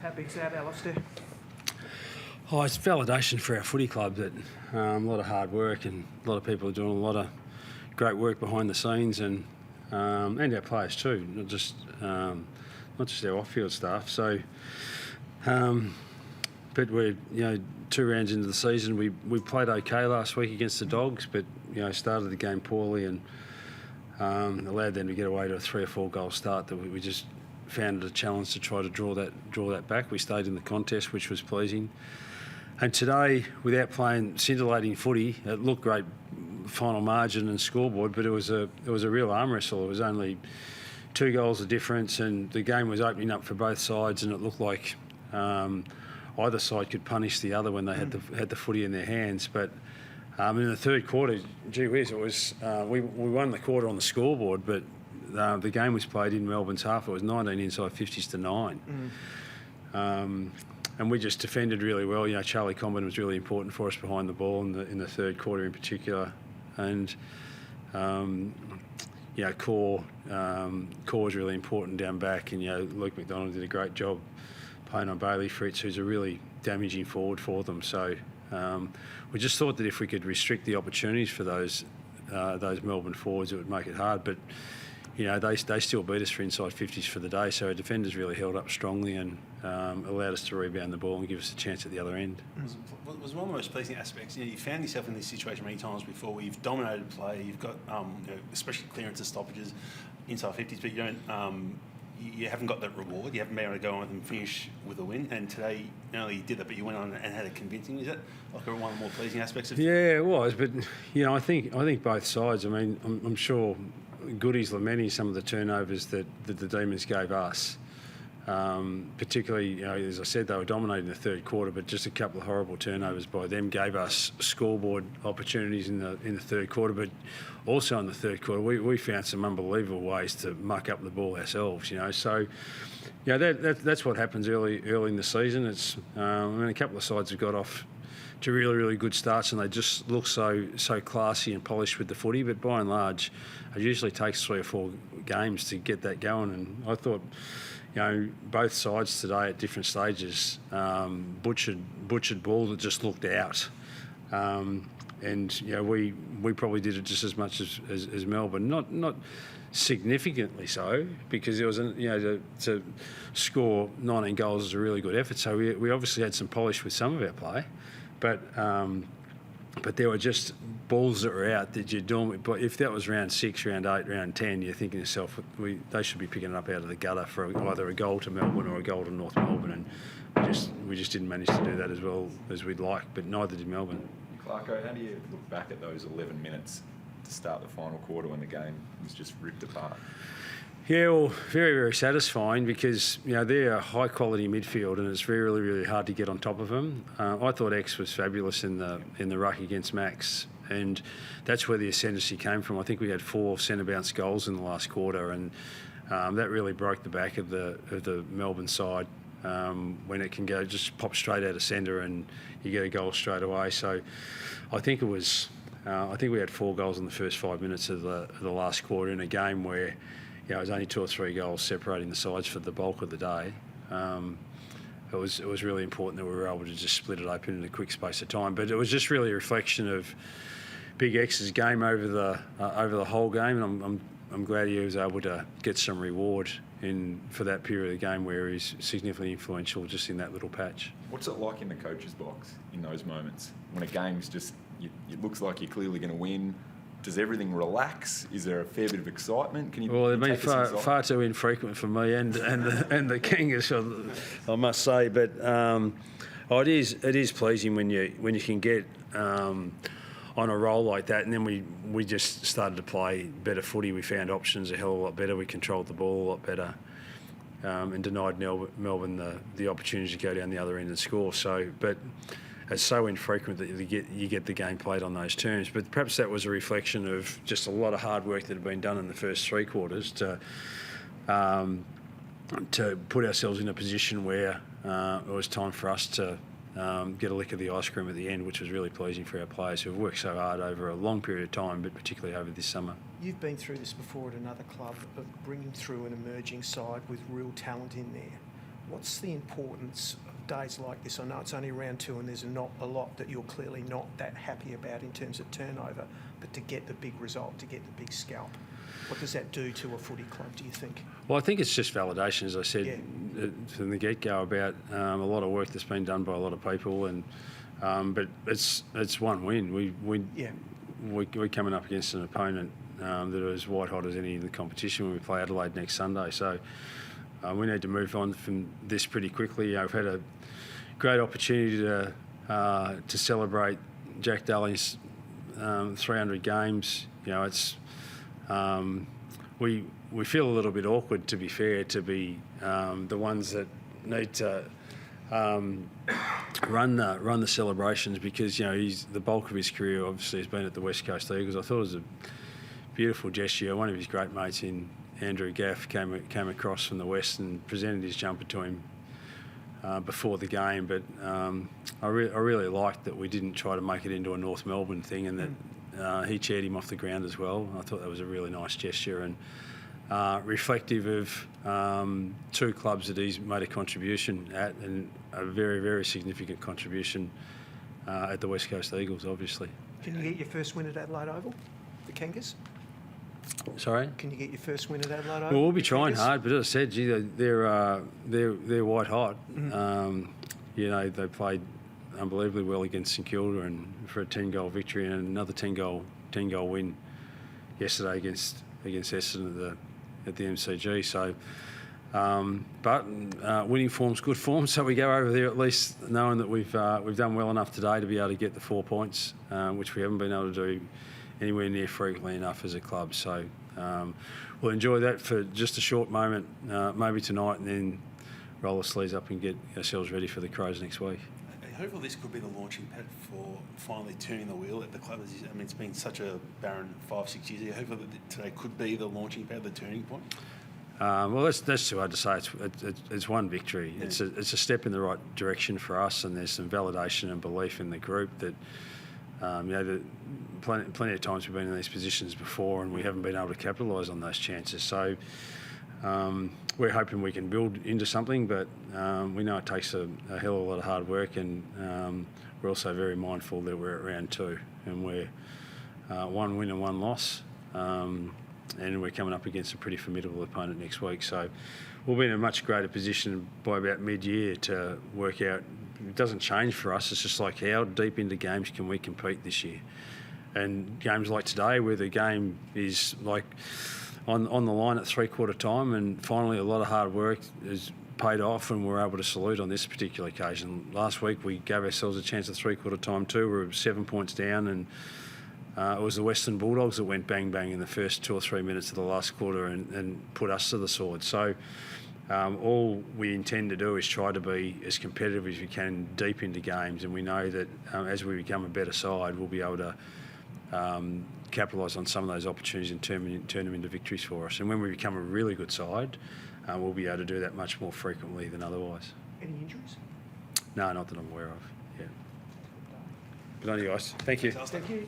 How big's that, Alastair? Oh, it's validation for our footy club that a lot of hard work and a lot of people are doing a lot of great work behind the scenes, and our players too, not just our off-field staff. So, but we're 2 rounds into the season. We played okay last week against the Dogs, but started the game poorly and allowed them to get away to a 3 or 4 goal start. That we just found it a challenge to try to draw that back. We stayed in the contest, which was pleasing. And today, without playing scintillating footy, it looked great, final margin and scoreboard, but it was a real arm wrestle. It was only 2 goals of difference, and the game was opening up for both sides, and it looked like either side could punish the other when they had the footy in their hands. But in the third quarter, gee whiz, it was we won the quarter on the scoreboard, but the game was played in Melbourne's half. It was 19 inside 50s to 9. And we just defended really well. Charlie Comben was really important for us behind the ball in the third quarter in particular. And, Core was really important down back. And, Luke McDonald did a great job playing on Bailey Fritz, who's a really damaging forward for them. So we just thought that if we could restrict the opportunities for those Melbourne forwards, it would make it hard. But, they still beat us for inside 50s for the day, so our defenders really held up strongly and allowed us to rebound the ball and give us a chance at the other end. It was one of the most pleasing aspects. You found yourself in this situation many times before where you've dominated play, you've got especially clearances, stoppages, inside 50s, but you don't. You haven't got that reward. You haven't been able to go on and finish with a win. And today, not only you did that, but you went on and had it convincing. Is that like one of the more pleasing aspects of it? Yeah, it was. But I think both sides. I mean, I'm sure Goody's lamenting some of the turnovers that the Demons gave us. Particularly, as I said, they were dominating the third quarter, but just a couple of horrible turnovers by them gave us scoreboard opportunities in the third quarter. But also in the third quarter, we found some unbelievable ways to muck up the ball ourselves. So that's what happens early in the season. It's a couple of sides have got off to really, really good starts, and they just look so classy and polished with the footy. But by and large, it usually takes 3 or 4 games to get that going. And I thought, both sides today at different stages butchered ball that just looked out. And we probably did it just as much as Melbourne, not significantly so, because it was to score 19 goals is a really good effort. So we obviously had some polish with some of our play. But there were just balls that were out that you're doing. But if that was round 6, round 8, round 10, you're thinking to yourself, they should be picking it up out of the gutter for either a goal to Melbourne or a goal to North Melbourne. And we just didn't manage to do that as well as we'd like, but neither did Melbourne. Clarko, how do you look back at those 11 minutes to start the final quarter when the game was just ripped apart? Yeah, well, very, very satisfying because, they're a high-quality midfield and it's really, really hard to get on top of them. I thought X was fabulous in the ruck against Max, and that's where the ascendancy came from. I think we had 4 centre-bounce goals in the last quarter, and that really broke the back of the Melbourne side when it can go just pop straight out of centre and you get a goal straight away. So I think it was I think we had 4 goals in the first 5 minutes of the last quarter in a game where it was only 2 or 3 goals separating the sides for the bulk of the day. It was really important that we were able to just split it open in a quick space of time. But it was just really a reflection of Big X's game over the whole game, and I'm glad he was able to get some reward for that period of the game where he's significantly influential just in that little patch. What's it like in the coach's box in those moments when a game's just it looks like you're clearly going to win? Does everything relax? Is there a fair bit of excitement? They've been far too infrequent for me and the Kingers, I must say. But it is pleasing when you can get on a roll like that, and then we just started to play better footy. We found options a hell of a lot better. We controlled the ball a lot better, and denied Melbourne the opportunity to go down the other end and score. But it's so infrequent that you get the game played on those terms. But perhaps that was a reflection of just a lot of hard work that had been done in the first 3 quarters to put ourselves in a position where it was time for us to get a lick of the ice cream at the end, which was really pleasing for our players who have worked so hard over a long period of time, but particularly over this summer. You've been through this before at another club of bringing through an emerging side with real talent in there. What's the importance of days like this? I know it's only round 2 and there's not a lot that you're clearly not that happy about in terms of turnover, but to get the big result, to get the big scalp, what does that do to a footy club, do you think? Well, I think it's just validation, as I said from the get-go, about a lot of work that's been done by a lot of people, and but it's one win. We're coming up against an opponent that are as white hot as any in the competition when we play Adelaide next Sunday. So we need to move on from this pretty quickly. We've had a great opportunity to celebrate Jack Daly's 300 games. It's we feel a little bit awkward, to be fair, to be the ones that need to run the celebrations, because he's the bulk of his career obviously has been at the West Coast Eagles. I thought it was a beautiful gesture. One of his great mates in Andrew Gaff came across from the West and presented his jumper to him before the game. But I really liked that we didn't try to make it into a North Melbourne thing, and that he cheered him off the ground as well. I thought that was a really nice gesture, and reflective of 2 clubs that he's made a contribution at, and a very, very significant contribution at the West Coast Eagles, obviously. Can you get your first win at Adelaide Oval, the Kangas? Sorry? Can you get your first win at Adelaide Oval? Well, we'll be trying hard, but as I said, they're white hot. They played unbelievably well against St Kilda, and for a 10-goal victory, and another 10-goal win yesterday against Essendon at the MCG. So, but winning form's good form. So we go over there at least knowing that we've done well enough today to be able to get the 4 points, which we haven't been able to do anywhere near frequently enough as a club. So we'll enjoy that for just a short moment, maybe tonight, and then roll the sleeves up and get ourselves ready for the Crows next week. Hopefully this could be the launching pad for finally turning the wheel at the club. It's been such a barren 5-6 years. Hopefully today could be the launching pad, the turning point. Well, that's too hard to say. It's one victory. Yeah. It's a step in the right direction for us, and there's some validation and belief in the group that plenty of times we've been in these positions before and we haven't been able to capitalise on those chances. So we're hoping we can build into something, but we know it takes a hell of a lot of hard work, and we're also very mindful that we're at round 2 and we're 1 win and 1 loss, and we're coming up against a pretty formidable opponent next week. So we'll be in a much greater position by about mid-year to work out. It doesn't change for us. It's just like, how deep into games can we compete this year? And games like today, where the game is like on the line at 3/4 time, and finally a lot of hard work is paid off, and we're able to salute on this particular occasion. Last week we gave ourselves a chance at 3/4 time too. We were 7 points down, and it was the Western Bulldogs that went bang bang in the first 2 or 3 minutes of the last quarter and put us to the sword. So all we intend to do is try to be as competitive as we can deep into games, and we know that as we become a better side, we'll be able to capitalise on some of those opportunities and turn them into victories for us. And when we become a really good side, we'll be able to do that much more frequently than otherwise. Any injuries? No, not that I'm aware of. Yeah. Good on you guys. Thank you. Thank you.